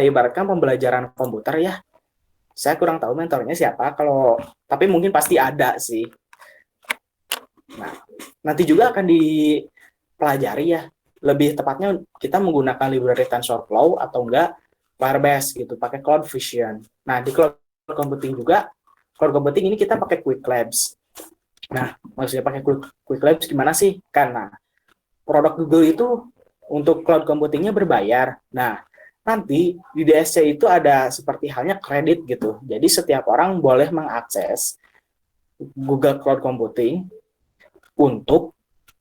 ibaratkan pembelajaran komputer ya. Saya kurang tahu mentornya siapa, kalau tapi mungkin pasti ada sih. Nah, nanti juga akan dipelajari ya. Lebih tepatnya kita menggunakan library TensorFlow atau enggak Firebase gitu, pakai Cloud Vision. Nah, di cloud computing juga, cloud computing ini kita pakai Quick Labs. Nah, maksudnya pakai Quick Labs gimana sih? Karena produk Google itu untuk cloud computingnya berbayar. Nah, nanti di DSC itu ada seperti halnya kredit gitu. Jadi setiap orang boleh mengakses Google Cloud Computing untuk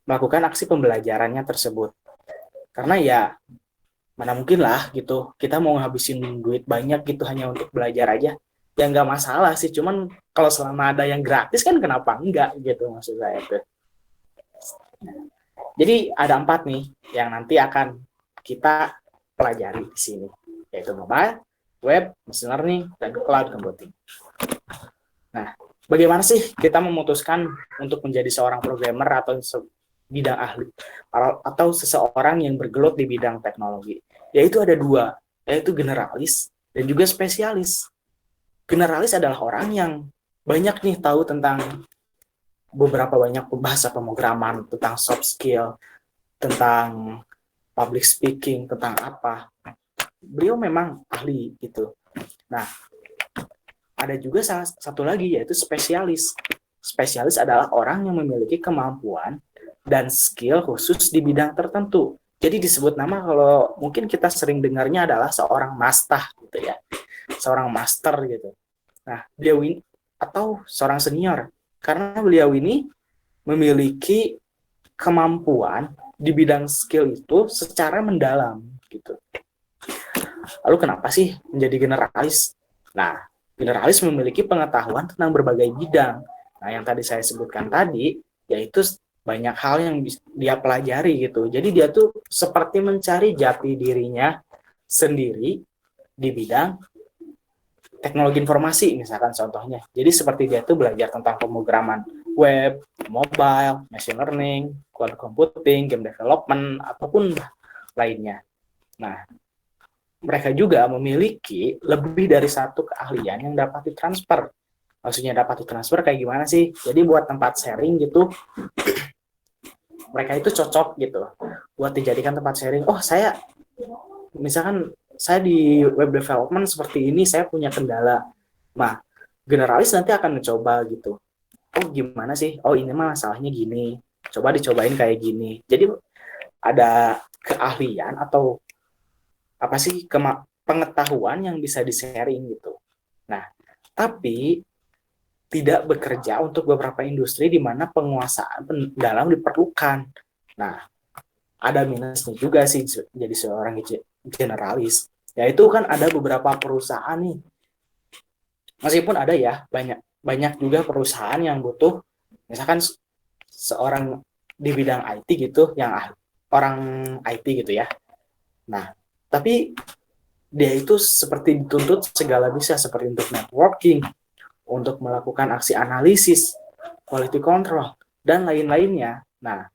melakukan aksi pembelajarannya tersebut. Karena ya mana mungkin lah gitu, kita mau ngabisin duit banyak gitu hanya untuk belajar aja. Ya nggak masalah sih, cuman kalau selama ada yang gratis kan kenapa enggak gitu maksud saya tuh. Jadi ada 4 nih yang nanti akan kita pelajari di sini, yaitu mobile, web, machine learning, dan cloud computing. Nah, bagaimana sih kita memutuskan untuk menjadi seorang programmer atau bidang ahli atau seseorang yang bergelut di bidang teknologi? Yaitu ada 2, yaitu generalis dan juga spesialis. Generalis adalah orang yang banyak nih tahu tentang beberapa banyak bahasa pemrograman, tentang soft skill, tentang public speaking, tentang apa. Beliau memang ahli gitu. Nah, ada juga salah satu lagi yaitu spesialis. Spesialis adalah orang yang memiliki kemampuan dan skill khusus di bidang tertentu. Jadi disebut nama kalau mungkin kita sering dengarnya adalah seorang master gitu ya. Seorang master gitu. Nah, beliau ini atau seorang senior karena beliau ini memiliki kemampuan di bidang skill itu secara mendalam gitu. Lalu kenapa sih menjadi generalis? Nah, generalis memiliki pengetahuan tentang berbagai bidang. Nah, yang tadi saya sebutkan tadi, yaitu banyak hal yang dia pelajari gitu. Jadi dia tuh seperti mencari jati dirinya sendiri di bidang teknologi informasi, misalkan contohnya. Jadi seperti dia tuh belajar tentang pemrograman web, mobile, machine learning, cloud computing, game development, ataupun lainnya. Nah, mereka juga memiliki lebih dari satu keahlian yang dapat ditransfer. Maksudnya dapat ditransfer kayak gimana sih? Jadi buat tempat sharing gitu, mereka itu cocok gitu. Buat dijadikan tempat sharing, oh saya, misalkan saya di web development seperti ini, saya punya kendala. Nah, generalis nanti akan mencoba gitu. Oh gimana sih? Oh ini mah masalahnya gini. Coba dicobain kayak gini. Jadi ada keahlian atau apa sih pengetahuan yang bisa di-sharing gitu. Nah, tapi tidak bekerja untuk beberapa industri di mana penguasaan dalam diperlukan. Nah, ada minusnya juga sih jadi seorang generalis. Yaitu kan ada beberapa perusahaan nih. Meskipun ada ya banyak banyak juga perusahaan yang butuh misalkan seorang di bidang IT gitu yang orang IT gitu ya. Nah, tapi dia itu seperti dituntut segala bisa seperti untuk networking, untuk melakukan aksi analisis, quality control, dan lain-lainnya. Nah,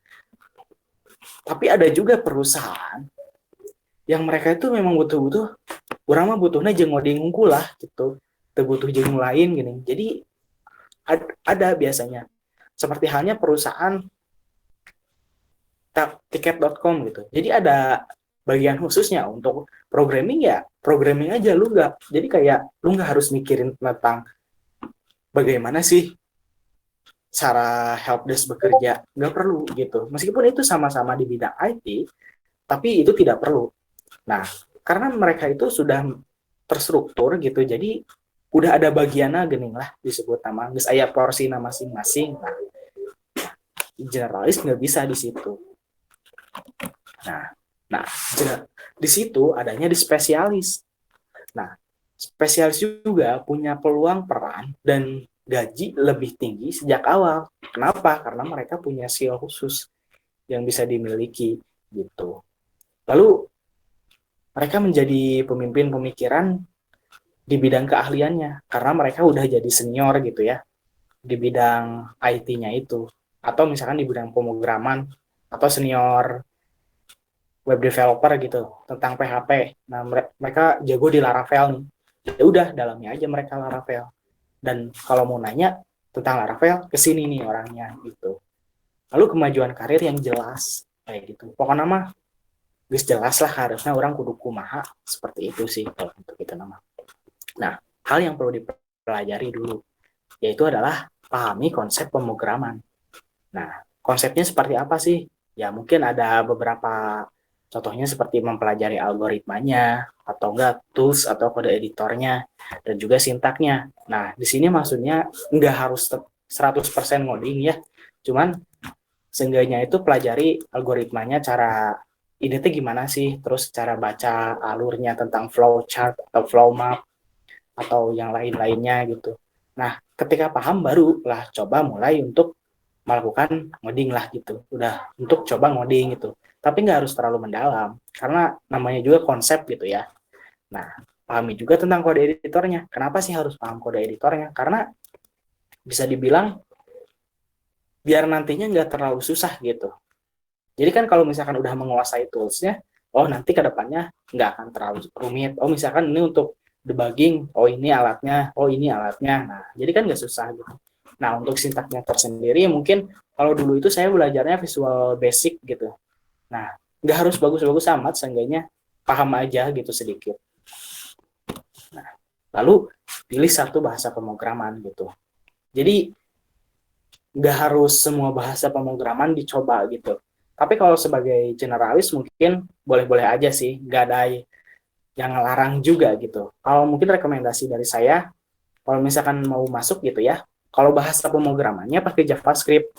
tapi ada juga perusahaan yang mereka itu memang butuh-butuh, orang mah butuhnya jeung ngoding unggul lah gitu, butuh jeung lain gini. Jadi ada biasanya seperti halnya perusahaan tiket.com gitu. Jadi ada bagian khususnya untuk programming ya programming aja lu nggak jadi kayak lu nggak harus mikirin tentang bagaimana sih cara helpdesk bekerja, nggak perlu gitu. Meskipun itu sama-sama di bidang IT, tapi itu tidak perlu. Nah, karena mereka itu sudah terstruktur gitu, jadi udah ada bagiannya gening lah disebut nama, geus aya porsi nama masing-masing. Nah, generalis nggak bisa di situ. Nah, di situ adanya di spesialis. Nah, spesialis juga punya peluang peran dan gaji lebih tinggi sejak awal. Kenapa? Karena mereka punya skill khusus yang bisa dimiliki gitu. Lalu mereka menjadi pemimpin pemikiran di bidang keahliannya karena mereka udah jadi senior gitu ya di bidang IT-nya itu atau misalkan di bidang pemrograman atau senior web developer gitu tentang PHP. Nah, mereka jago di Laravel nih. Ya udah, dalami aja mereka Laravel. Dan kalau mau nanya tentang Laravel, ke sini nih orangnya gitu. Lalu kemajuan karir yang jelas kayak gitu. Pokoknya mah geus jelas lah, harusnya orang kudu kumaha, seperti itu sih kalau untuk itu nama. Nah, hal yang perlu dipelajari dulu yaitu adalah pahami konsep pemrograman. Nah, konsepnya seperti apa sih? Ya mungkin ada beberapa contohnya seperti mempelajari algoritmanya, atau enggak tools atau kode editornya, dan juga sintaknya. Nah, di sini maksudnya enggak harus 100% ngoding ya, cuman seenggaknya itu pelajari algoritmanya, cara ini tuh gimana sih, terus cara baca alurnya tentang flow chart atau flow map, atau yang lain-lainnya gitu. Nah, ketika paham baru lah coba mulai untuk melakukan ngoding lah gitu. Udah untuk coba ngoding gitu. Tapi nggak harus terlalu mendalam, karena namanya juga konsep gitu ya. Nah, pahami juga tentang kode editornya. Kenapa sih harus paham kode editornya? Karena bisa dibilang biar nantinya nggak terlalu susah gitu. Jadi kan kalau misalkan udah menguasai toolsnya, oh nanti ke depannya nggak akan terlalu rumit. Oh misalkan ini untuk debugging, oh ini alatnya, oh ini alatnya. Nah, jadi kan nggak susah gitu. Nah, untuk sintaknya tersendiri mungkin kalau dulu itu saya belajarnya Visual Basic gitu. Nah, nggak harus bagus-bagus amat, seenggaknya paham aja gitu sedikit. Nah, lalu pilih satu bahasa pemrograman gitu. Jadi nggak harus semua bahasa pemrograman dicoba gitu. Tapi kalau sebagai generalis mungkin boleh-boleh aja sih, nggak ada yang ngelarang juga gitu. Kalau mungkin rekomendasi dari saya, kalau misalkan mau masuk gitu ya, kalau bahasa pemrogramannya pakai JavaScript,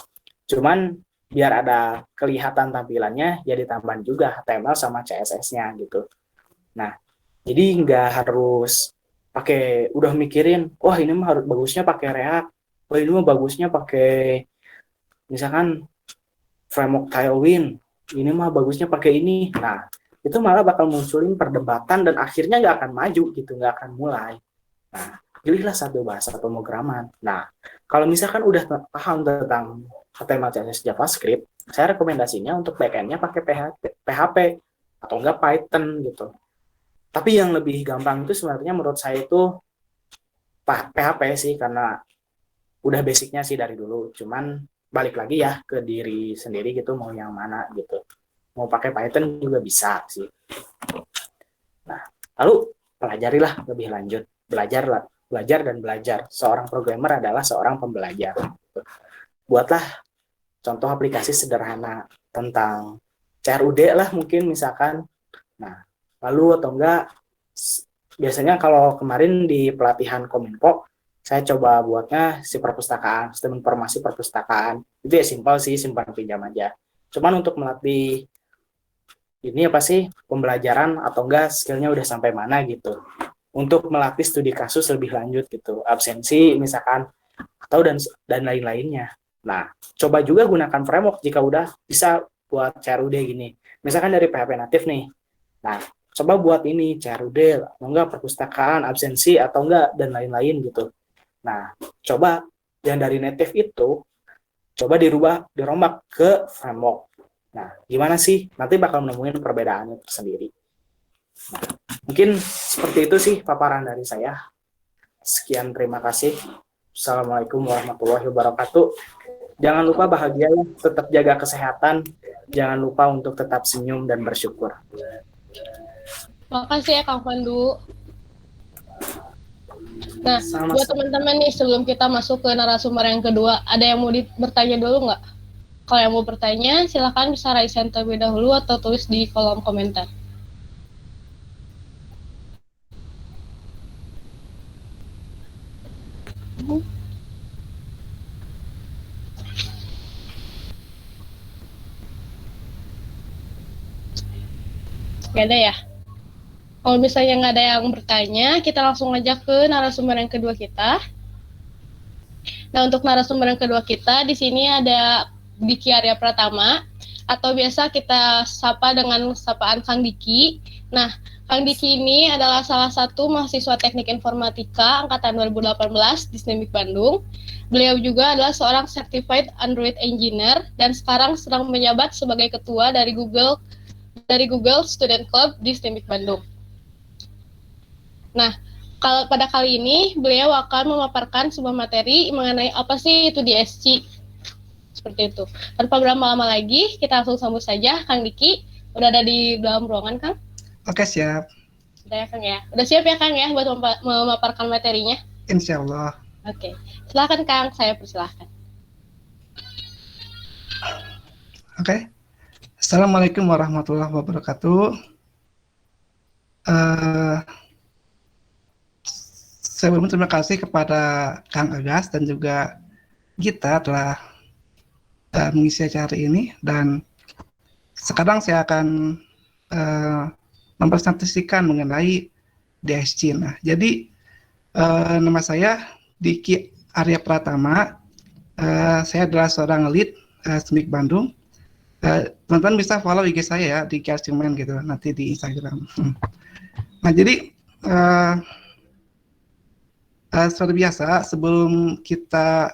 cuman biar ada kelihatan tampilannya ya ditambahin juga HTML sama CSS-nya gitu. Nah, jadi nggak harus pakai udah mikirin, wah ini mah harus bagusnya pakai React, wah ini mah bagusnya pakai misalkan framework Tailwind, ini mah bagusnya pakai ini. Nah, itu malah bakal munculin perdebatan dan akhirnya nggak akan maju gitu, nggak akan mulai. Nah, pilihlah satu bahasa pemrograman. Nah, kalau misalkan udah paham tentang HTML, CSS, JavaScript, saya rekomendasinya untuk backend-nya pakai PHP atau enggak Python gitu. Tapi yang lebih gampang itu sebenarnya menurut saya itu PHP sih, karena udah basicnya sih dari dulu. Cuman balik lagi ya ke diri sendiri gitu, mau yang mana gitu. Mau pakai Python juga bisa sih. Nah, lalu pelajarilah lebih lanjut. Belajar dan belajar. Seorang programmer adalah seorang pembelajar. Buatlah contoh aplikasi sederhana tentang CRUD lah mungkin misalkan. Nah, lalu atau enggak, biasanya kalau kemarin di pelatihan Kominfo, saya coba buatnya si perpustakaan, sistem informasi perpustakaan. Itu ya simpel sih, simpan pinjam aja. Cuman untuk melatih ini apa sih, pembelajaran atau enggak skillnya udah sampai mana gitu. Untuk melatih studi kasus lebih lanjut gitu, absensi misalkan, atau dan lain-lainnya. Nah, coba juga gunakan framework jika udah bisa buat CRUD gini. Misalkan dari PHP natif nih. Nah, coba buat ini CRUD atau enggak perpustakaan, absensi atau enggak dan lain-lain gitu. Nah, coba yang dari native itu coba dirombak ke framework. Nah, gimana sih? Nanti bakal menemukan perbedaannya tersendiri. Nah, mungkin seperti itu sih paparan dari saya. Sekian, terima kasih. Assalamualaikum warahmatullahi wabarakatuh. Jangan lupa bahagia, tetap jaga kesehatan. Jangan lupa untuk tetap senyum dan bersyukur. Makasih ya Kang Pandu. Nah, Sama-sama. buat teman-teman nih, sebelum kita masuk ke narasumber yang kedua, ada yang mau bertanya dulu nggak? Kalau yang mau bertanya, silakan bisa raise hand terlebih dahulu atau tulis di kolom komentar. Gak ada ya? Kalau misalnya nggak ada yang bertanya, kita langsung aja ke narasumber yang kedua kita. Nah, untuk narasumber yang kedua kita, di sini ada Diki Arya Pratama, atau biasa kita sapa dengan sapaan Kang Diki. Nah, Kang Diki ini adalah salah satu mahasiswa Teknik Informatika angkatan 2018 di SNEMIK Bandung. Beliau juga adalah seorang Certified Android Engineer dan sekarang sedang menjabat sebagai ketua dari Google dari Google Student Club di STIMIK Bandung. Nah, kalau pada kali ini beliau akan memaparkan sebuah materi mengenai apa sih itu DSC. Seperti itu. Tanpa berlama-lama lagi, kita langsung sambut saja Kang Diki. Udah ada di dalam ruangan, Kang? Oke, siap. Udah ya, Kang ya? Udah siap ya, Kang ya, buat memaparkan materinya? Insya Allah. Oke. Silakan, Kang. Saya persilahkan. Oke. Assalamualaikum warahmatullahi wabarakatuh. Sebelumnya terima kasih kepada Kang Agas dan juga Gita telah mengisi acara ini, dan sekarang saya akan mempresentasikan mengenai DSC. Nah, jadi nama saya Diki Arya Pratama. Saya adalah seorang lead STIMIK Bandung. Teman-teman bisa follow IG saya ya di Kiarsimen gitu nanti di Instagram. Nah, jadi seperti biasa sebelum kita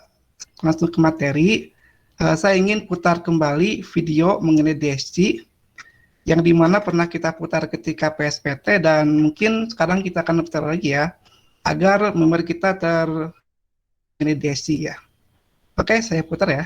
langsung ke materi, saya ingin putar kembali video mengenai DSC yang dimana pernah kita putar ketika PSPT, dan mungkin sekarang kita akan putar lagi ya agar memori kita mengenai DSC ya. Oke, saya putar ya.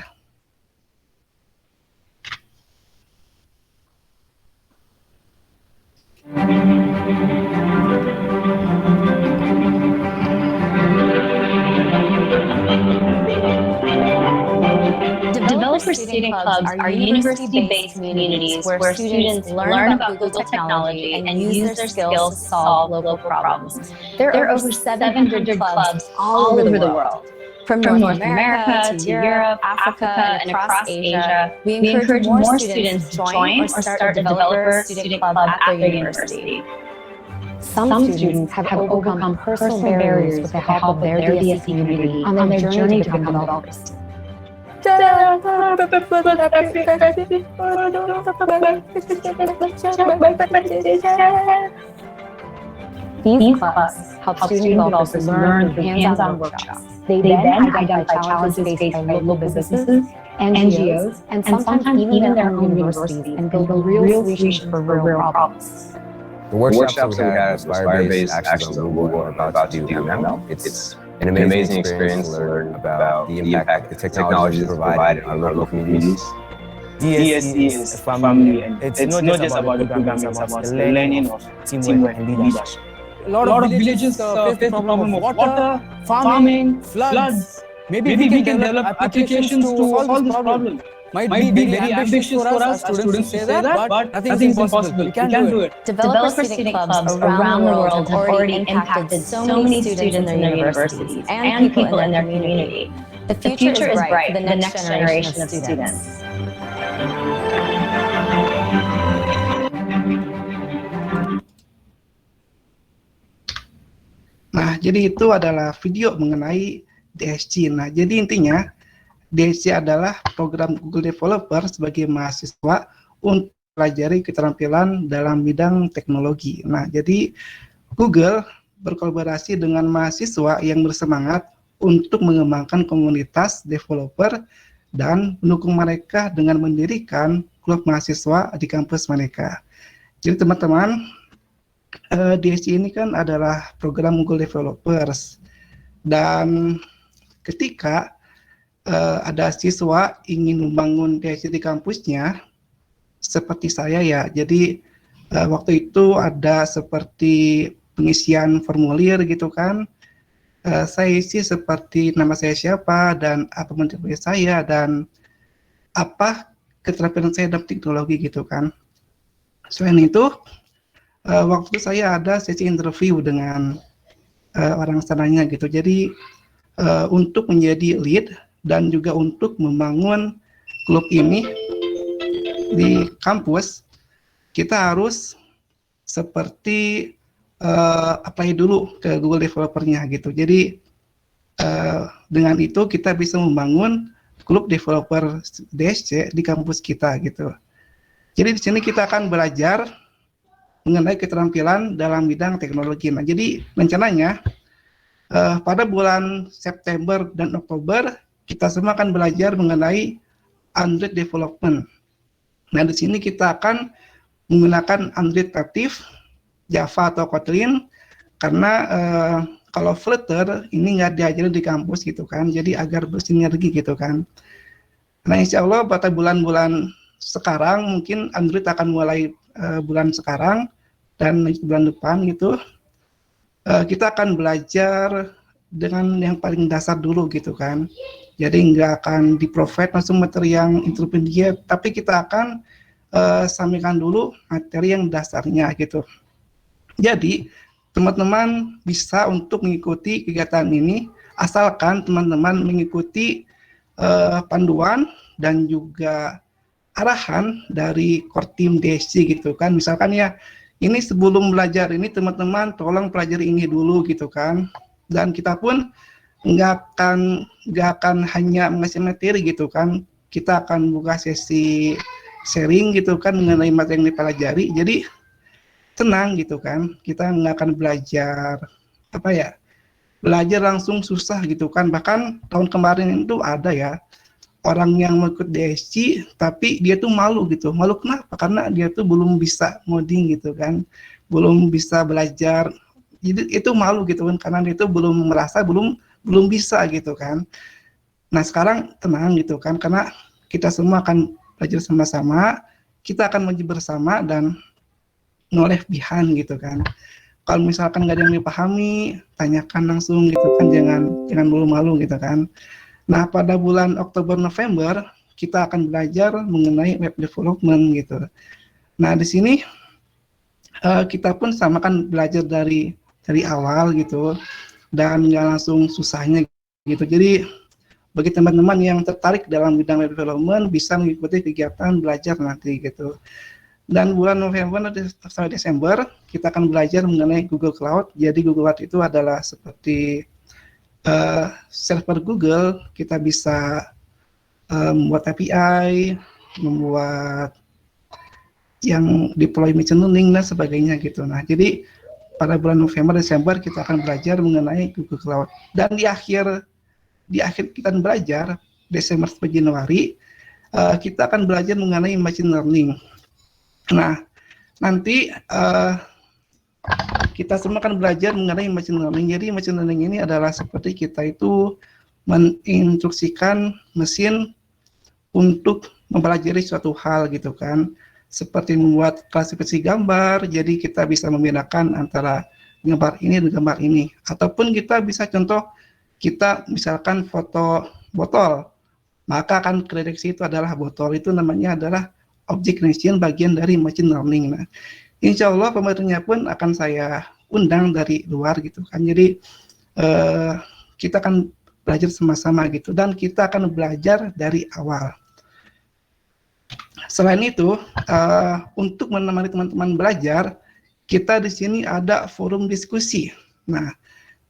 Developer student clubs are university-based communities where students learn about Google technology and use their skills to solve local problems. There are over 700 clubs all over the world. From North America to Europe, Africa, and across Asia, we encourage more students to join or start a developer student club at their university. Some students have overcome personal barriers with the help of their DSC community on their journey to become developers. These clubs help student developers learn through hands-on workshops. They then identify challenges faced by local businesses, NGOs, and sometimes even their own universities, and build real solutions for real problems. The workshops that we had at Firebase Actions on Google are about to do ML. It's an amazing experience to learn about the impact the technologies provide in our local communities. DSC is a family, and it's not just about the programming, it's about the learning of teamwork and leadership. A lot of villages face the problem of water, farming, floods. Maybe we can develop applications to solve this problem. Might be very ambitious for us students to say that, but nothing is impossible. We can do it. Developer student clubs around the world have already impacted so many students in their universities and people in their community. The future is bright for the next generation of students. Nah, jadi itu adalah video mengenai DSC. Nah, jadi intinya DSC adalah program Google Developer sebagai mahasiswa untuk pelajari keterampilan dalam bidang teknologi. Nah, jadi Google berkolaborasi dengan mahasiswa yang bersemangat untuk mengembangkan komunitas developer dan mendukung mereka dengan mendirikan klub mahasiswa di kampus mereka. Jadi teman-teman, DSC ini kan adalah program Google Developers, dan ketika ada siswa ingin membangun DSC di kampusnya, seperti saya ya, jadi waktu itu ada seperti pengisian formulir gitu kan, saya isi seperti nama saya siapa dan apa menurut saya dan apa keterampilan saya dalam teknologi gitu kan. Selain itu, waktu saya ada sesi interview dengan orang sananya gitu. Jadi untuk menjadi lead dan juga untuk membangun klub ini di kampus, kita harus seperti apply dulu ke Google Developer-nya gitu. Jadi dengan itu kita bisa membangun klub developer DSC di kampus kita gitu. Jadi di sini kita akan belajar mengenai keterampilan dalam bidang teknologi. Nah, jadi rencananya pada bulan September dan Oktober kita semua akan belajar mengenai Android development. Nah, di sini kita akan menggunakan Android native, Java atau Kotlin, karena kalau Flutter ini nggak diajarin di kampus gitu kan, jadi agar bersinergi gitu kan. Nah, insya Allah pada bulan-bulan sekarang mungkin Android akan mulai bulan sekarang dan bulan depan gitu, kita akan belajar dengan yang paling dasar dulu gitu kan. Jadi nggak akan di-provide langsung materi yang intermediate, tapi kita akan sampaikan dulu materi yang dasarnya gitu. Jadi teman-teman bisa untuk mengikuti kegiatan ini asalkan teman-teman mengikuti panduan dan juga arahan dari core team DSC gitu kan. Misalkan ya, ini sebelum belajar ini teman-teman tolong pelajari ini dulu gitu kan. Dan kita pun nggak akan hanya mengasih materi gitu kan. Kita akan buka sesi sharing gitu kan mengenai materi yang dipelajari. Jadi tenang gitu kan. Kita nggak akan belajar belajar langsung susah gitu kan. Bahkan tahun kemarin itu ada ya orang yang mau ikut DSC tapi dia tuh malu gitu. Malu kenapa? Karena dia tuh belum bisa ngoding gitu kan, belum bisa belajar. Jadi itu malu gitu kan, karena dia tuh belum merasa belum bisa gitu kan. Nah sekarang tenang gitu kan, karena kita semua akan belajar sama-sama, kita akan maju bersama dan noleh behind gitu kan. Kalau misalkan nggak ada yang dipahami, tanyakan langsung gitu kan, jangan malu-malu gitu kan. Nah, pada bulan Oktober-November kita akan belajar mengenai web development gitu. Nah, di sini kita pun sama kan belajar dari awal gitu dan nggak langsung susahnya gitu. Jadi bagi teman-teman yang tertarik dalam bidang web development bisa mengikuti kegiatan belajar nanti gitu. Dan bulan November sampai Desember kita akan belajar mengenai Google Cloud. Jadi Google Cloud itu adalah seperti server Google. Kita bisa membuat API, membuat yang deploy machine learning dan sebagainya gitu. Nah, jadi pada bulan November Desember kita akan belajar mengenai Google Cloud. Dan di akhir kita belajar Desember sampai Januari kita akan belajar mengenai machine learning. Nah, nanti kita semua akan belajar mengenai machine learning. Jadi machine learning ini adalah seperti kita itu menginstruksikan mesin untuk mempelajari suatu hal gitu kan. Seperti membuat klasifikasi gambar, jadi kita bisa membedakan antara gambar ini dan gambar ini. Ataupun kita bisa contoh, kita misalkan foto botol, maka akan prediksi itu adalah botol, itu namanya adalah object recognition, bagian dari machine learning. Nah, insya Allah pematerinya pun akan saya undang dari luar gitu kan. Jadi kita akan belajar sama-sama gitu, dan kita akan belajar dari awal. Selain itu, untuk menemani teman-teman belajar, kita di sini ada forum diskusi. Nah,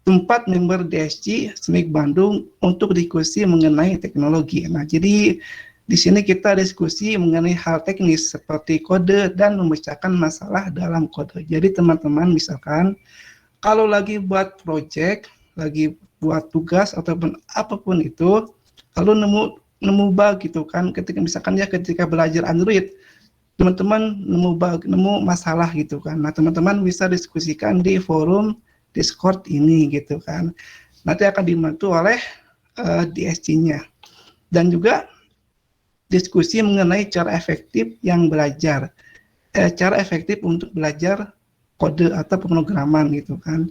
tempat member DSC SMIK Bandung untuk diskusi mengenai teknologi. Nah, jadi di sini kita diskusi mengenai hal teknis seperti kode dan memecahkan masalah dalam kode. Jadi teman-teman misalkan kalau lagi buat project, lagi buat tugas ataupun apapun itu, lalu nemu bug gitu kan, ketika belajar Android, teman-teman nemu masalah gitu kan. Nah, teman-teman bisa diskusikan di forum Discord ini gitu kan. Nanti akan dibantu oleh DSC-nya. Dan juga diskusi mengenai cara efektif yang belajar, cara efektif untuk belajar kode atau pemrograman gitu kan.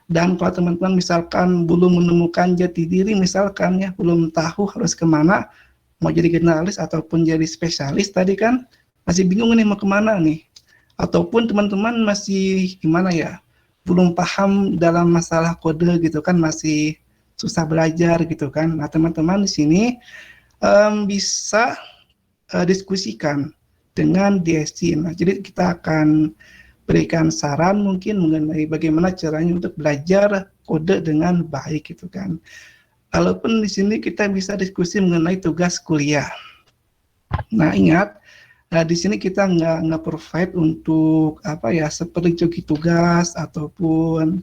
Dan kalau teman-teman misalkan belum menemukan jati diri, misalkan ya belum tahu harus kemana, mau jadi generalis ataupun jadi spesialis tadi kan, masih bingung nih mau kemana nih, ataupun teman-teman masih gimana ya, belum paham dalam masalah kode gitu kan, masih susah belajar gitu kan. Nah, teman-teman di sini bisa diskusikan dengan DSC. Nah, jadi kita akan berikan saran mungkin mengenai bagaimana caranya untuk belajar kode dengan baik gitu kan. Walaupun di sini kita bisa diskusi mengenai tugas kuliah. Nah, ingat, di sini kita nggak provide untuk seperti joki tugas ataupun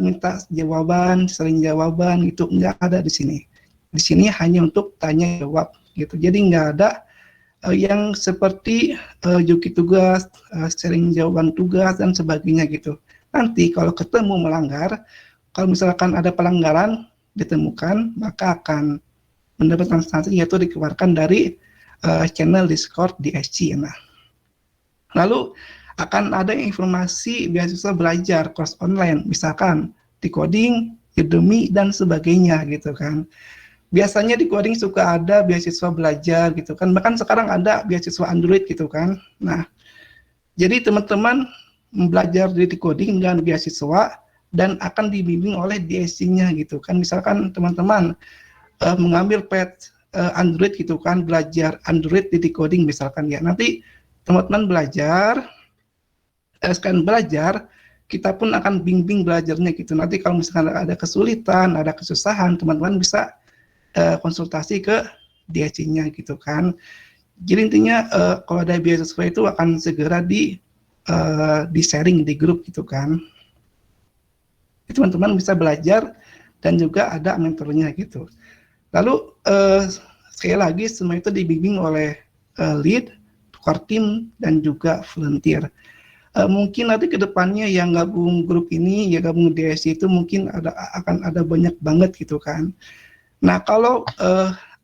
minta jawaban, sering jawaban itu nggak ada di sini. Di sini hanya untuk tanya jawab gitu. Jadi nggak ada yang seperti joki tugas, sharing jawaban tugas dan sebagainya gitu. Nanti kalau ketemu melanggar, kalau misalkan ada pelanggaran ditemukan, maka akan mendapatkan sanksi yaitu dikeluarkan dari channel Discord DSC. Nah, lalu akan ada informasi beasiswa belajar course online, misalkan di coding, Udemy dan sebagainya gitu kan. Biasanya di coding suka ada beasiswa belajar gitu kan, bahkan sekarang ada beasiswa Android gitu kan. Nah, jadi teman-teman belajar di coding dengan beasiswa dan akan dibimbing oleh DSC-nya gitu kan. Misalkan teman-teman mengambil Android gitu kan, belajar Android di coding misalkan ya. Nanti teman-teman belajar, sekalian belajar, kita pun akan bimbing belajarnya gitu. Nanti kalau misalkan ada kesulitan, ada kesusahan, teman-teman bisa konsultasi ke DSC-nya gitu kan. Jadi intinya kalau ada beasiswa itu akan segera di sharing di grup gitu kan. Teman-teman bisa belajar dan juga ada mentornya gitu. Lalu sekali lagi semua itu dibimbing oleh lead, core team dan juga volunteer. Mungkin nanti kedepannya yang gabung grup ini, ya gabung DSC itu mungkin akan ada banyak banget gitu kan. Nah kalau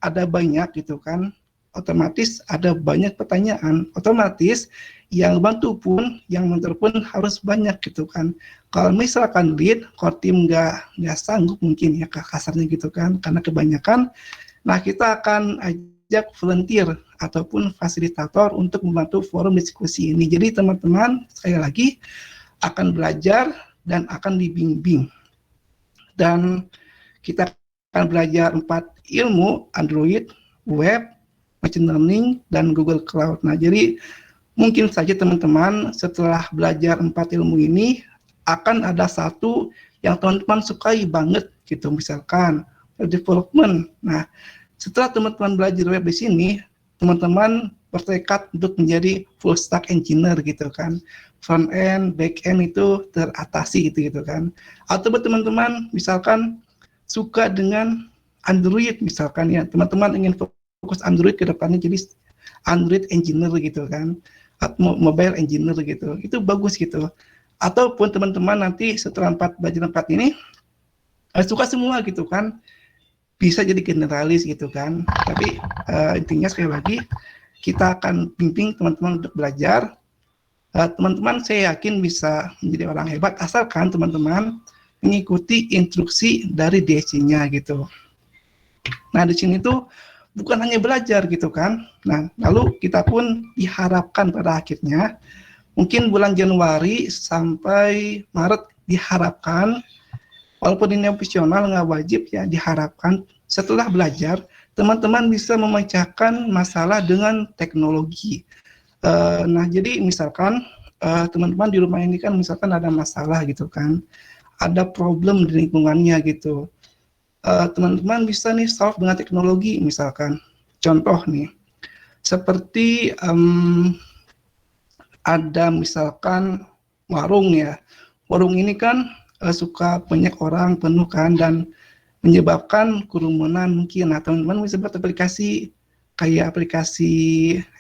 ada banyak gitu kan, otomatis ada banyak pertanyaan, otomatis yang bantu pun, yang mentor pun harus banyak gitu kan. Kalau misalkan lead, core team nggak sanggup mungkin ya kasarnya gitu kan, karena kebanyakan, nah kita akan ajak volunteer ataupun fasilitator untuk membantu forum diskusi ini. Jadi teman-teman sekali lagi akan belajar dan akan dibimbing. Dan kita akan belajar 4 ilmu, Android, web, machine learning, dan Google Cloud. Nah, jadi mungkin saja teman-teman setelah belajar 4 ilmu ini akan ada satu yang teman-teman sukai banget gitu, misalkan web development. Nah, setelah teman-teman belajar web di sini, teman-teman bertekad untuk menjadi full stack engineer gitu kan. Front end, back end itu teratasi gitu kan. Atau teman-teman misalkan suka dengan Android misalkan ya, teman-teman ingin fokus Android ke depannya jadi Android engineer gitu kan, atau mobile engineer gitu, itu bagus gitu. Ataupun teman-teman nanti setelah belajar 4 ini suka semua gitu kan, bisa jadi generalis gitu kan. Tapi intinya sekali lagi kita akan bimbing teman-teman untuk belajar. Teman-teman saya yakin bisa menjadi orang hebat asalkan teman-teman mengikuti instruksi dari DSC-nya gitu. Nah di sini tuh bukan hanya belajar gitu kan. Nah lalu kita pun diharapkan pada akhirnya mungkin bulan Januari sampai Maret diharapkan, walaupun ini opsional nggak wajib ya, diharapkan setelah belajar teman-teman bisa memecahkan masalah dengan teknologi. Nah jadi misalkan teman-teman di rumah ini kan misalkan ada masalah gitu kan, ada problem di lingkungannya gitu, teman-teman bisa nih solve dengan teknologi. Misalkan contoh nih seperti ada misalkan warung ya, warung ini kan suka banyak orang penuh kan dan menyebabkan kerumunan mungkin. Nah teman-teman bisa buat aplikasi kayak aplikasi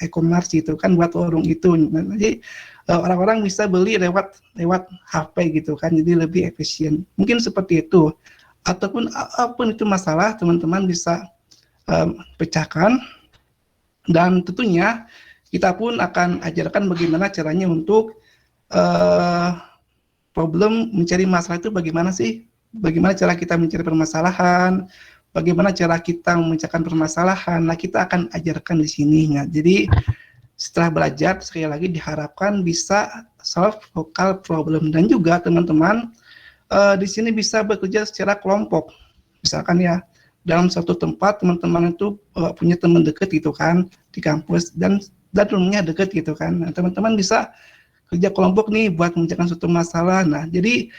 e-commerce gitu kan buat warung itu. Nah, jadi orang-orang bisa beli lewat HP gitu kan, jadi lebih efisien. Mungkin seperti itu. Ataupun apapun itu masalah teman-teman bisa pecahkan, dan tentunya kita pun akan ajarkan bagaimana caranya untuk problem mencari masalah itu bagaimana sih, bagaimana cara kita mencari permasalahan, bagaimana cara kita memecahkan permasalahan. Nah kita akan ajarkan di sini. Nah, jadi setelah belajar sekali lagi diharapkan bisa solve local problem, dan juga teman-teman di sini bisa bekerja secara kelompok. Misalkan ya dalam suatu tempat teman-teman itu punya teman dekat gitu kan di kampus dan rumahnya dekat gitu kan. Nah, teman-teman bisa kerja kelompok nih buat memecahkan suatu masalah. Nah jadi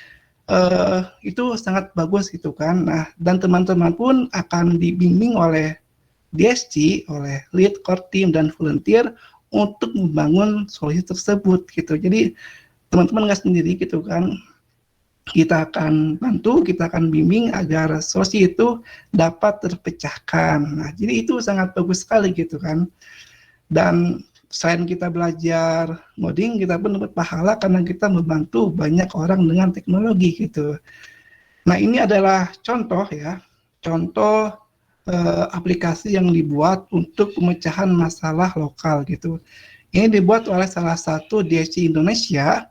itu sangat bagus gitu kan. Nah dan teman-teman pun akan dibimbing oleh DSC, oleh lead, core team, dan volunteer untuk membangun solusi tersebut gitu. Jadi teman-teman nggak sendiri gitu kan, kita akan bantu, kita akan bimbing agar solusi itu dapat terpecahkan. Nah jadi itu sangat bagus sekali gitu kan. Dan selain kita belajar ngoding, kita pun dapat pahala karena kita membantu banyak orang dengan teknologi gitu. Nah, ini adalah contoh ya, contoh aplikasi yang dibuat untuk pemecahan masalah lokal gitu. Ini dibuat oleh salah satu DSC Indonesia.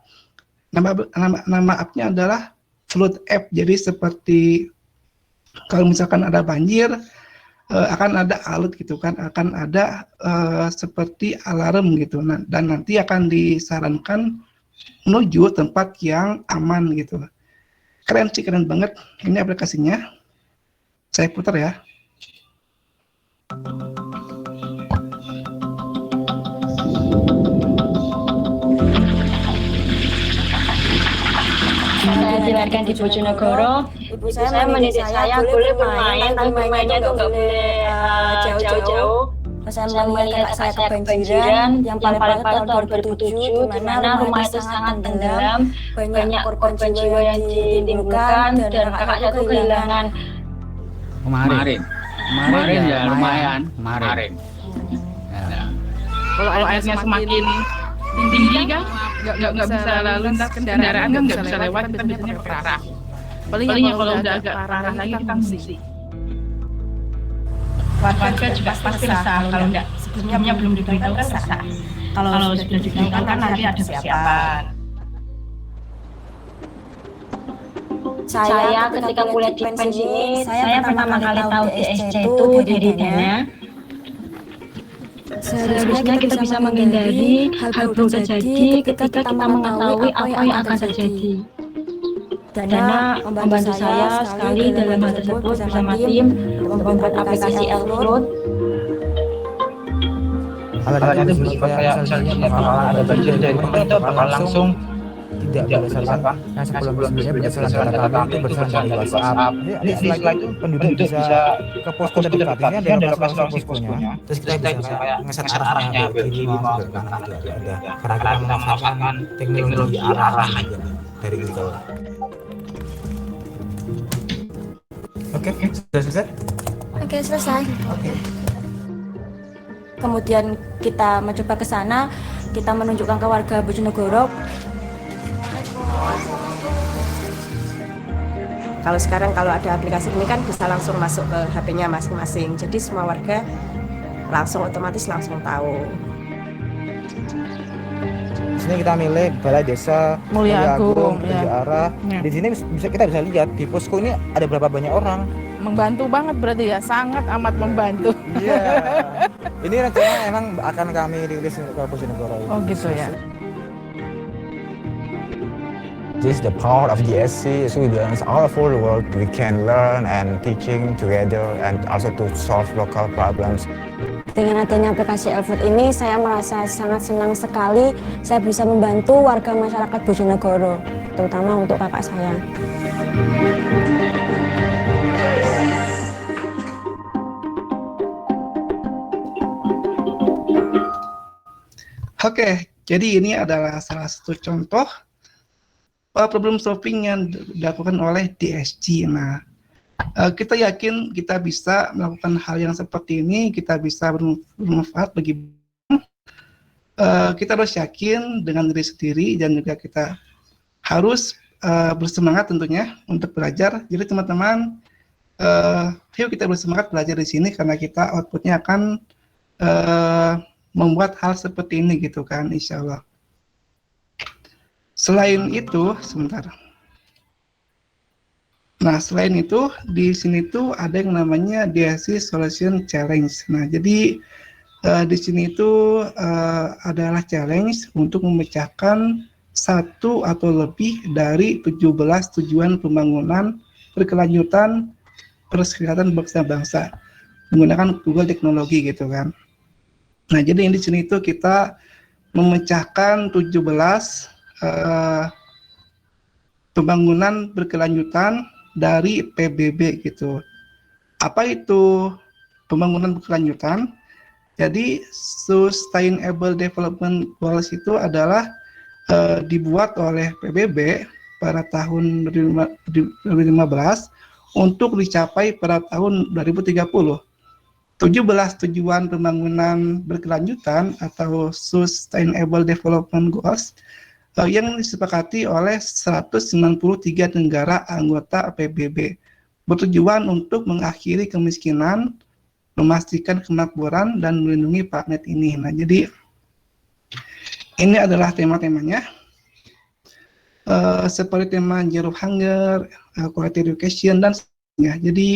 Nama app-nya adalah Flood App. Jadi seperti kalau misalkan ada banjir, akan ada alert gitu kan, akan ada seperti alarm gitu. Nah, dan nanti akan disarankan menuju tempat yang aman gitu. Keren sih, keren banget. Ini aplikasinya. Saya putar ya. Saya dilahirkan di Bojonegoro. Ibu saya mendidik saya boleh bermain, tapi bermainnya itu nggak boleh jauh-jauh. Saya melihat kakak saya kebanjiran, yang paling parah tahun 2007, di mana rumah itu sangat tenggelam, banyak korban jiwa yang ditimbulkan, dan kakaknya itu kehilangan. Kemarin ya lumayan. Kemarin. Kalau airnya semakin tinggi kan, nggak bisa lalu lintas kendaraan kan nggak bisa lewat, kita biasanya perahu. Palingnya kalau udah agak parah lagi kita mesti. Warga juga pasti resah kalau enggak sebelumnya belum diberitahu kan resah. Kalau sudah diberitahu kan nanti ada persiapan. Saya ketika kuliah di PEN ini, saya pertama kali tahu DSC itu jadinya. Seharusnya kita bisa menghindari hal buruk terjadi ketika kita mengetahui apa yang akan terjadi. Dana membantu saya sekali dalam hal tersebut bersama tim membuat aplikasi Elfloat. Alatnya itu kayak misalnya ada banjir dari pemerintah bakal langsung tidak berdasarkan yang sebelum-sebelumnya berdasarkan data itu berdasarkan dari WhatsApp. Jadi setelah itu penduduk bisa ke posko terdekat, ini ada lokasi poskonya, terus kita bisa kayak ngeset arahnya begini ada karena kita memanfaatkan teknologi arah dari Google. Oke, sudah selesai? Oke, selesai. Kemudian kita mencoba ke sana, kita menunjukkan ke warga Bojonegoro. Kalau sekarang kalau ada aplikasi ini kan bisa langsung masuk ke HP-nya masing-masing. Jadi semua warga langsung otomatis langsung tahu. Di sini kita milik Balai Desa Mulia Agung, arah. Di sini kita bisa lihat di posko ini ada berapa banyak orang. Membantu banget berarti ya, sangat amat membantu. Iya. Ini rencananya emang akan kami rilis ke Bojonegoro. Oh gitu ya. This is the power of DSC. Students all over the world, we can learn and teaching together and also to solve local problems. Dengan adanya aplikasi Elfloat ini, saya merasa sangat senang sekali. Saya bisa membantu warga masyarakat Bojonegoro, terutama untuk kakak saya. Oke, jadi ini adalah salah satu contoh problem solving yang dilakukan oleh DSC. Nah, kita yakin kita bisa melakukan hal yang seperti ini, kita bisa bermanfaat bagi kita harus yakin dengan diri sendiri dan juga kita harus bersemangat tentunya untuk belajar. Jadi teman-teman, yuk kita bersemangat belajar di sini karena kita outputnya akan membuat hal seperti ini gitu kan, insya Allah. Selain itu, sebentar. Nah, selain itu, di sini tuh ada yang namanya DSC Solution Challenge. Nah, jadi di sini itu adalah challenge untuk memecahkan satu atau lebih dari 17 tujuan pembangunan berkelanjutan perserikatan bangsa-bangsa menggunakan Google teknologi gitu kan. Nah, jadi di sini itu kita memecahkan 17 pembangunan berkelanjutan dari PBB gitu. Apa itu pembangunan berkelanjutan? Jadi Sustainable Development Goals itu adalah dibuat oleh PBB pada tahun 2015 untuk dicapai pada tahun 2030. 17 tujuan pembangunan berkelanjutan atau Sustainable Development Goals yang disepakati oleh 193 negara anggota PBB, bertujuan untuk mengakhiri kemiskinan, memastikan kemakmuran, dan melindungi planet ini. Nah, jadi ini adalah tema-temanya. Seperti tema Zero Hunger, Quality Education, dan sebagainya. Jadi,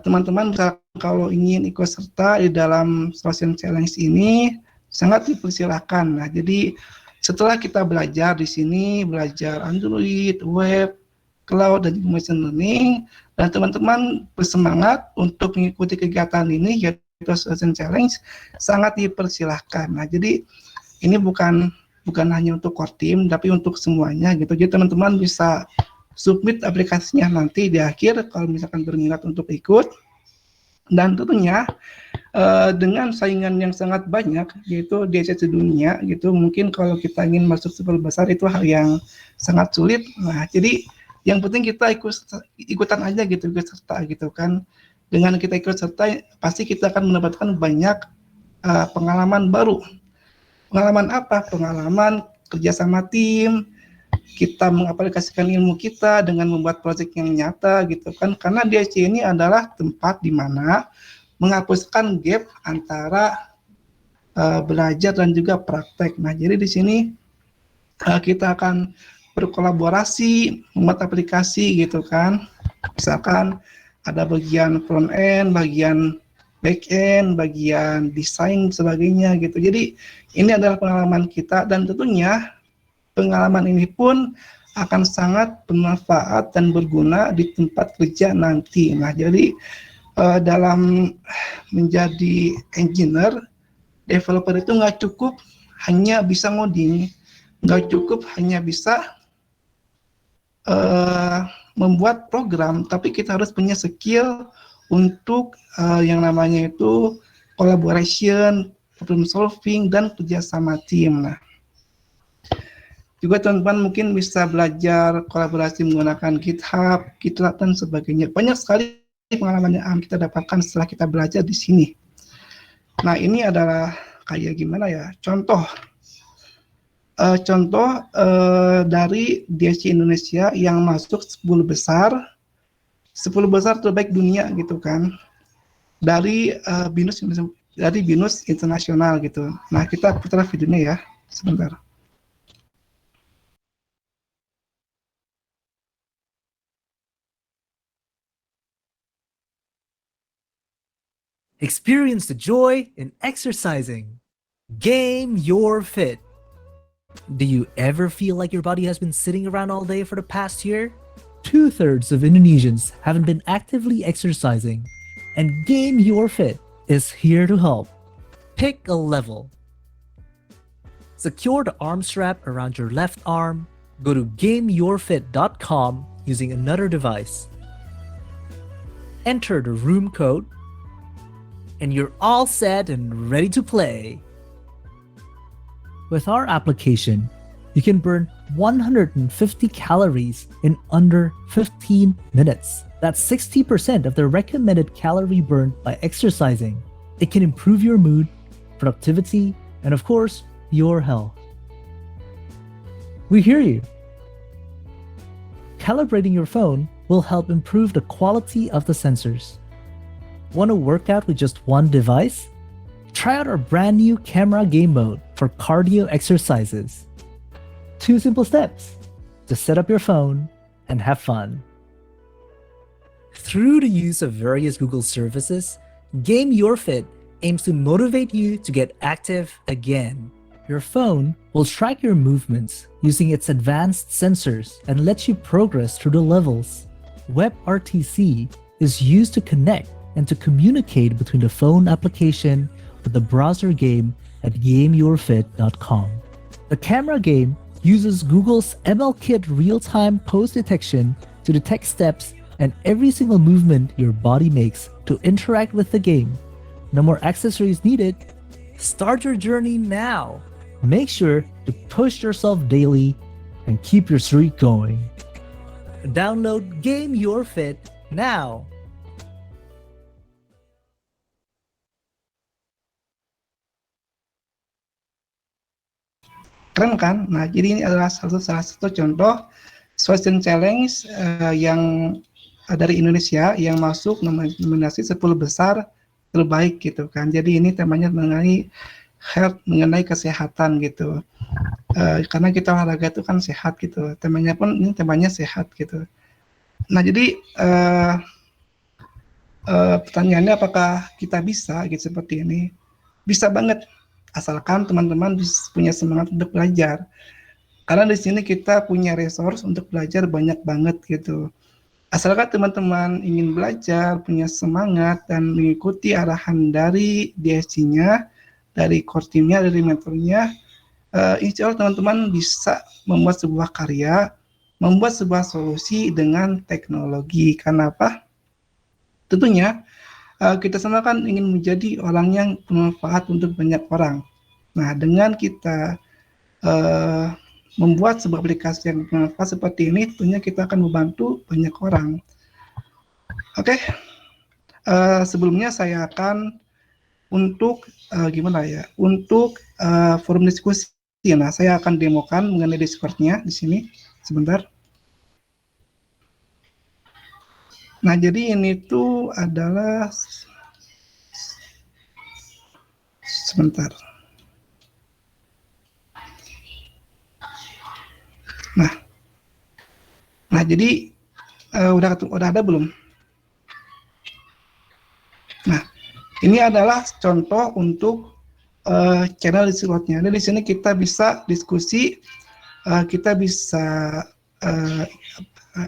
teman-teman kalau ingin ikut serta di dalam Social Challenge ini, sangat dipersilakan. Nah, jadi setelah kita belajar di sini, belajar Android, web, cloud, dan machine learning, dan teman-teman bersemangat untuk mengikuti kegiatan ini, yaitu Social Challenge, sangat dipersilahkan. Nah, jadi ini bukan hanya untuk core team, tapi untuk semuanya gitu. Jadi teman-teman bisa submit aplikasinya nanti di akhir kalau misalkan berminat untuk ikut. Dan tentunya dengan saingan yang sangat banyak, yaitu di DSC dunia gitu, mungkin kalau kita ingin masuk 10 besar itu hal yang sangat sulit. Nah, jadi yang penting kita ikutan aja gitu, ikut serta gitu kan. Dengan kita ikut serta, pasti kita akan mendapatkan banyak pengalaman baru. Pengalaman apa? Pengalaman kerja sama tim, kita mengaplikasikan ilmu kita dengan membuat proyek yang nyata gitu kan. Karena DSC ini adalah tempat di mana menghapuskan gap antara belajar dan juga praktek. Nah, jadi di sini kita akan berkolaborasi, membuat aplikasi gitu kan. Misalkan ada bagian front end, bagian back end, bagian desain, sebagainya gitu. Jadi ini adalah pengalaman kita, dan tentunya pengalaman ini pun akan sangat bermanfaat dan berguna di tempat kerja nanti. Nah, jadi dalam menjadi engineer, developer itu nggak cukup hanya bisa ngoding, nggak cukup hanya bisa membuat program, tapi kita harus punya skill untuk yang namanya itu collaboration, problem solving, dan kerjasama tim. Nah, juga teman-teman mungkin bisa belajar kolaborasi menggunakan GitHub, GitLab, dan sebagainya. Banyak sekali pengalaman yang kita dapatkan setelah kita belajar di sini. Nah, ini adalah kayak gimana ya? Contoh dari DSC Indonesia yang masuk 10 besar terbaik dunia gitu kan, dari BINUS internasional gitu. Nah, kita putar videonya ya sebentar. Experience the joy in exercising. Game Your Fit. Do you ever feel like your body has been sitting around all day for the past year? 2/3 of Indonesians haven't been actively exercising, and Game Your Fit is here to help. Pick a level. Secure the arm strap around your left arm. Go to GameYourFit.com using another device. Enter the room code, and you're all set and ready to play. With our application, you can burn 150 calories in under 15 minutes. That's 60% of the recommended calorie burn by exercising. It can improve your mood, productivity, and of course, your health. We hear you. Calibrating your phone will help improve the quality of the sensors. Want to work out with just one device? Try out our brand new camera game mode for cardio exercises. 2 simple steps. Just set up your phone and have fun. Through the use of various Google services, Game Your Fit aims to motivate you to get active again. Your phone will track your movements using its advanced sensors and let you progress through the levels. WebRTC is used to connect and to communicate between the phone application with the browser game at GameYourFit.com. The camera game uses Google's MLKit real-time pose detection to detect steps and every single movement your body makes to interact with the game. No more accessories needed. Start your journey now. Make sure to push yourself daily and keep your streak going. Download Game Your Fit now. Keren kan? Nah, jadi ini adalah salah satu contoh Social Challenge yang dari Indonesia yang masuk nominasi 10 besar terbaik gitu kan. Jadi ini temanya mengenai health, mengenai kesehatan gitu. Karena kita olahraga itu kan sehat gitu. Temanya pun ini temanya sehat gitu. Nah, jadi pertanyaannya apakah kita bisa gitu seperti ini? Bisa banget, asalkan teman-teman punya semangat untuk belajar. Karena di sini kita punya resource untuk belajar banyak banget gitu. Asalkan teman-teman ingin belajar, punya semangat, dan mengikuti arahan dari DSC-nya, dari core team-nya, dari mentornya, insya Allah teman-teman bisa membuat sebuah karya, membuat sebuah solusi dengan teknologi. Karena apa? Tentunya kita semua kan ingin menjadi orang yang bermanfaat untuk banyak orang. Nah, dengan kita membuat sebuah aplikasi yang bermanfaat seperti ini, tentunya kita akan membantu banyak orang. Oke, sebelumnya saya akan untuk forum diskusi. Nah, saya akan demokan mengenai Discord-nya di sini sebentar. Nah, jadi ini tuh adalah sebentar. Nah, jadi udah ada belum? Nah, ini adalah contoh untuk channel Discord-nya. Jadi di sini kita bisa diskusi, kita bisa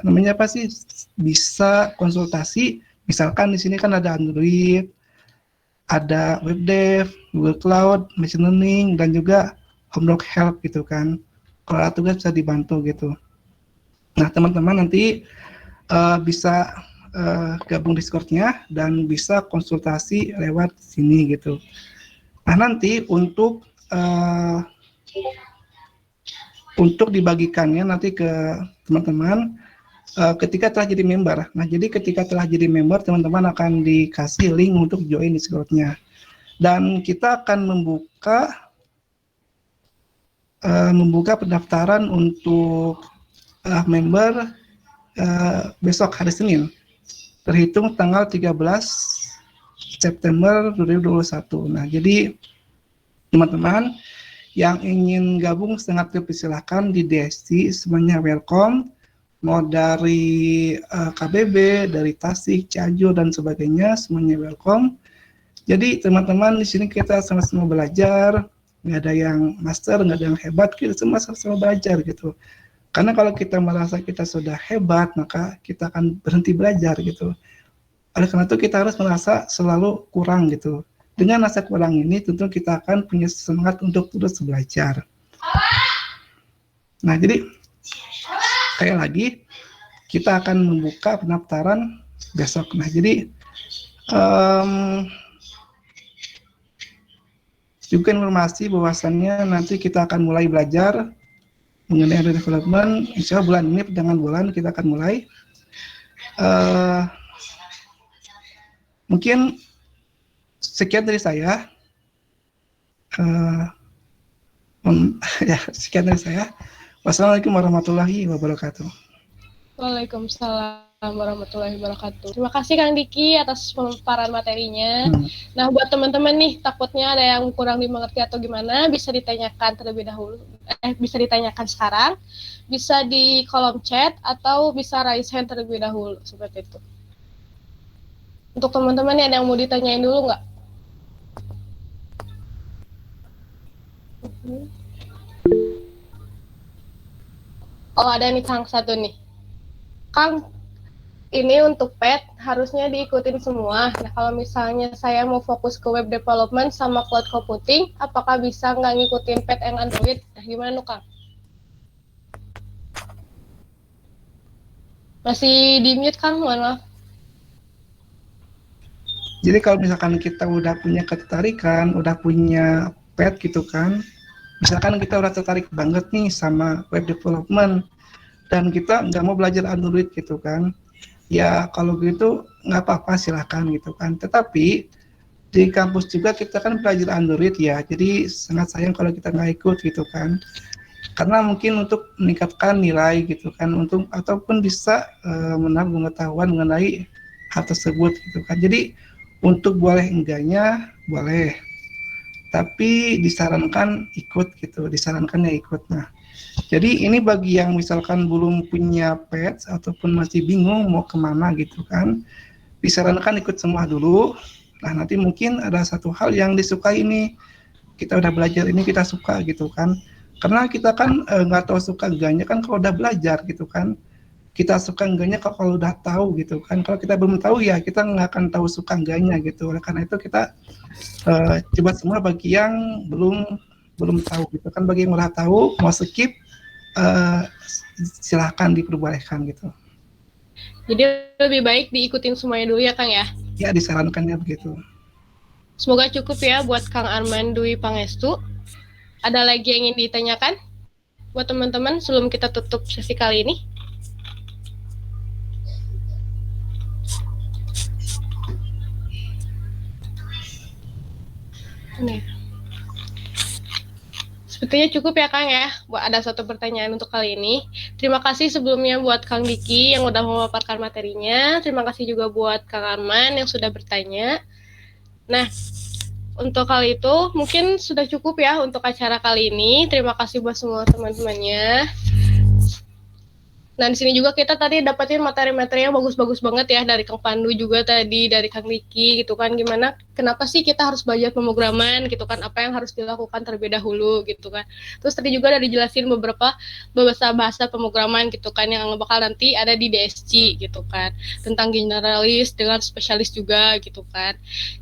namanya apa sih? Bisa konsultasi. Misalkan di sini kan ada Android, ada web dev, Google Cloud, machine learning, dan juga homework help gitu kan. Kalau ada tugas bisa dibantu gitu. Nah, teman-teman nanti bisa gabung Discord-nya dan bisa konsultasi lewat sini gitu. Nah, nanti untuk dibagikannya nanti ke teman-teman ketika telah jadi member. Nah, jadi ketika telah jadi member, teman-teman akan dikasih link untuk join Discord-nya. Dan kita akan membuka pendaftaran untuk member besok hari Senin, terhitung tanggal 13 September 2021. Nah, jadi teman-teman yang ingin gabung sangat dipersilahkan di DSC, semuanya welcome, mau dari KBB, dari Tasik, Cianjur, dan sebagainya, semuanya welcome. Jadi teman-teman di sini kita sama-sama belajar, nggak ada yang master, nggak ada yang hebat, kita semua sama-sama belajar gitu. Karena kalau kita merasa kita sudah hebat, maka kita akan berhenti belajar gitu. Oleh karena itu kita harus merasa selalu kurang gitu. Dengan rasa kurang ini tentu kita akan punya semangat untuk terus belajar. Nah, jadi sekali lagi kita akan membuka pendaftaran besok. Nah, jadi juga informasi bahwasannya nanti kita akan mulai belajar mengenai Android development. Insya Allah bulan ini, pertengahan bulan kita akan mulai. Mungkin sekian dari saya. Sekian dari saya. Wassalamualaikum warahmatullahi wabarakatuh. Waalaikumsalam warahmatullahi wabarakatuh. Terima kasih Kang Diki atas pemaparan materinya. Nah, buat teman-teman nih, takutnya ada yang kurang dimengerti atau gimana, bisa ditanyakan terlebih dahulu. Bisa ditanyakan sekarang, bisa di kolom chat, atau bisa raise hand terlebih dahulu, seperti itu. Untuk teman-teman nih, ada yang mau ditanyain dulu nggak? Oh, ada nih Kang satu nih. Kang, ini untuk pet harusnya diikutin semua. Nah, kalau misalnya saya mau fokus ke web development sama cloud computing, apakah bisa nggak ngikutin pet yang Android? Nah, gimana Kang? Masih di mute Kang, mohon maaf. Jadi kalau misalkan kita udah punya ketertarikan, udah punya pet gitu kan, misalkan kita udah tertarik banget nih sama web development, dan kita nggak mau belajar Android gitu kan, ya kalau gitu nggak apa-apa, silahkan gitu kan. Tetapi di kampus juga kita kan belajar Android ya, jadi sangat sayang kalau kita nggak ikut gitu kan. karena mungkin untuk meningkatkan nilai gitu kan, untuk ataupun bisa menambah pengetahuan mengenai hal tersebut gitu kan. Jadi untuk boleh enggaknya boleh, tapi disarankan ikut gitu, disarankannya ikut. Nah, jadi ini bagi yang misalkan belum punya pets ataupun masih bingung mau kemana gitu kan, disarankan ikut semua dulu. Nah, nanti mungkin ada satu hal yang disukai ini, kita udah belajar ini kita suka gitu kan, karena kita kan nggak tahu suka enggaknya kan kalau udah belajar gitu kan, kita suka enggaknya kalau udah tahu gitu kan. Kalau kita belum tahu ya kita nggak akan tahu suka enggaknya gitu. Oleh karena itu kita coba semua bagi yang belum tahu gitu kan. Bagi yang udah tahu mau skip silahkan diperbolehkan gitu. Jadi lebih baik diikutin semuanya dulu ya Kang ya? Ya, disarankannya begitu. Semoga cukup ya buat Kang Arman Dwi Pangestu. Ada lagi yang ingin ditanyakan buat teman-teman sebelum kita tutup sesi kali ini? Nih. Sepertinya cukup ya Kang ya. Ada satu pertanyaan untuk kali ini. Terima kasih sebelumnya buat Kang Diki yang udah memaparkan materinya. Terima kasih juga buat Kang Arman yang sudah bertanya. Nah, untuk kali itu mungkin sudah cukup ya untuk acara kali ini. Terima kasih buat semua teman-temannya. Nah, di sini juga kita tadi dapatin materi-materi yang bagus-bagus banget ya dari Kang Pandu juga tadi, dari Kang Diki gitu kan. Gimana, kenapa sih kita harus belajar pemrograman gitu kan, apa yang harus dilakukan terlebih dahulu gitu kan. Terus tadi juga udah dijelasin beberapa bahasa pemrograman gitu kan, yang bakal nanti ada di DSC gitu kan. Tentang generalis dengan spesialis juga gitu kan.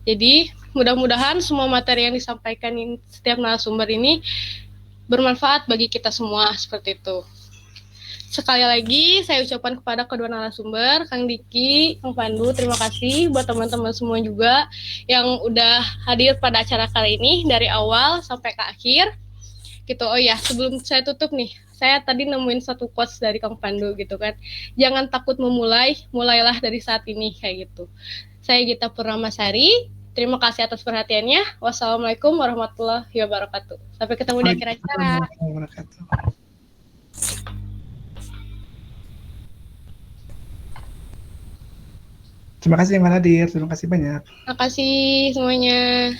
Jadi, mudah-mudahan semua materi yang disampaikan setiap narasumber ini bermanfaat bagi kita semua seperti itu. Sekali lagi saya ucapkan kepada kedua narasumber, Kang Diki, Kang Pandu, terima kasih buat teman-teman semua juga yang udah hadir pada acara kali ini dari awal sampai ke akhir. Gitu. Oh ya, sebelum saya tutup nih, saya tadi nemuin satu quotes dari Kang Pandu gitu kan. Jangan takut memulai, mulailah dari saat ini kayak gitu. Saya Gita Purnamasari. Terima kasih atas perhatiannya. Wassalamualaikum warahmatullahi wabarakatuh. Sampai ketemu di akhir acara. Terima kasih yang hadir, terima kasih banyak. Terima kasih semuanya.